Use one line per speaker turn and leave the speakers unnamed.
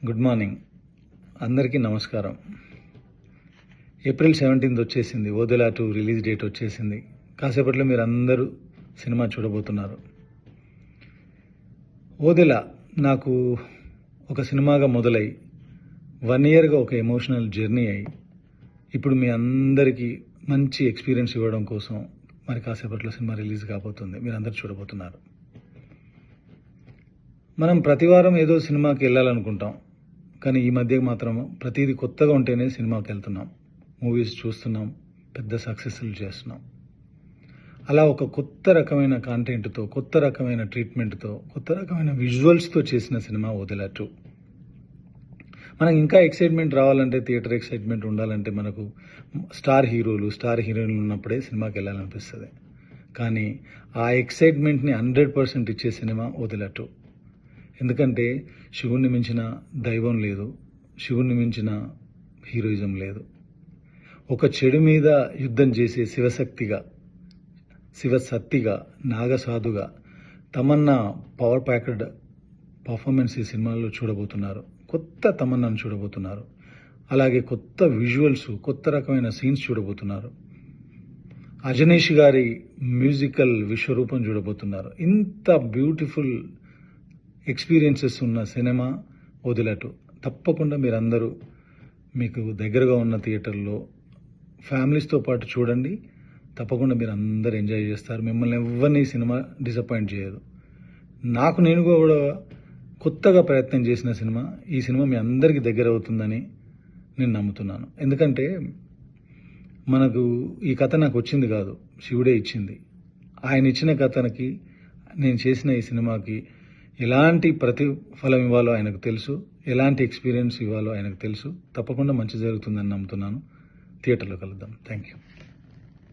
Good morning అందరికీ నమస్కారం. April 17th వచ్చేసింది. ఓదెలా 2 రిలీజ్ డేట్ వచ్చేసింది. కాసేపట్లో మీరు అందరూ సినిమా చూడబోతున్నారు. ఓదెలా నాకు ఒక సినిమాగా మొదలై 1 yearగా ఒక ఎమోషనల్ జర్నీ అయ్యి ఇప్పుడు మీ అందరికీ మంచి ఎక్స్పీరియన్స్ ఇవ్వడం కోసం మరి కాసేపట్లో సినిమా రిలీజ్ కాబోతుంది. మీరు అందరూ చూడబోతున్నారు. మనం ప్రతివారం ఏదో సినిమాకి వెళ్ళాలనుకుంటాం, కానీ ఈ మధ్య మాత్రం ప్రతిదీ కొత్తగా ఉంటేనే సినిమాకి వెళ్తున్నాం, మూవీస్ చూస్తున్నాం, పెద్ద సక్సెస్లు చేస్తున్నాం. అలా ఒక కొత్త రకమైన కాంటెంట్తో, కొత్త రకమైన ట్రీట్మెంట్తో, కొత్త రకమైన విజువల్స్తో చేసిన సినిమా ఓదెలా 2. మనకు ఇంకా ఎక్సైట్మెంట్ రావాలంటే, థియేటర్ ఎక్సైట్మెంట్ ఉండాలంటే మనకు స్టార్ హీరోయిన్లు ఉన్నప్పుడే సినిమాకి వెళ్ళాలనిపిస్తుంది. కానీ ఆ ఎక్సైట్మెంట్ని 100% ఇచ్చే సినిమా ఓదెలా 2. ఎందుకంటే శివుణ్ణి మించిన దైవం లేదు, శివుణ్ణి మించిన హీరోయిజం లేదు. ఒక చెడు మీద యుద్ధం చేసే శివసత్తిగా, నాగసాధుగా తమన్నా పవర్ ప్యాక్డ్ పర్ఫార్మెన్స్ ఈ సినిమాలో చూడబోతున్నారు. కొత్త తమన్నాను చూడబోతున్నారు. అలాగే కొత్త విజువల్స్, కొత్త రకమైన సీన్స్ చూడబోతున్నారు. అజనీష్ గారి మ్యూజికల్ విశ్వరూపం చూడబోతున్నారు. ఇంత బ్యూటిఫుల్ ఎక్స్పీరియన్సెస్ ఉన్న సినిమా ఓదెలా 2. తప్పకుండా మీరందరూ మీకు దగ్గరగా ఉన్న థియేటర్లో ఫ్యామిలీస్తో పాటు చూడండి. తప్పకుండా మీరు అందరూ ఎంజాయ్ చేస్తారు. మిమ్మల్ని ఎవరిని సినిమా డిసప్పాయింట్ చేయదు. నేను కూడా కొత్తగా ప్రయత్నం చేసిన సినిమా. ఈ సినిమా మీ అందరికీ దగ్గర అవుతుందని నేను నమ్ముతున్నాను. ఎందుకంటే మనకు ఈ కథ నాకు వచ్చింది కాదు, శివుడే ఇచ్చింది. ఆయన ఇచ్చిన కథనకి నేను చేసిన ఈ సినిమాకి ఎలాంటి ప్రతిఫలం ఇవ్వాలో ఆయనకు తెలుసు, ఎలాంటి ఎక్స్పీరియన్స్ ఇవ్వాలో ఆయనకు తెలుసు. తప్పకుండా మంచి జరుగుతుందని నమ్ముతున్నాను. థియేటర్లో కలుద్దాం. Thank you.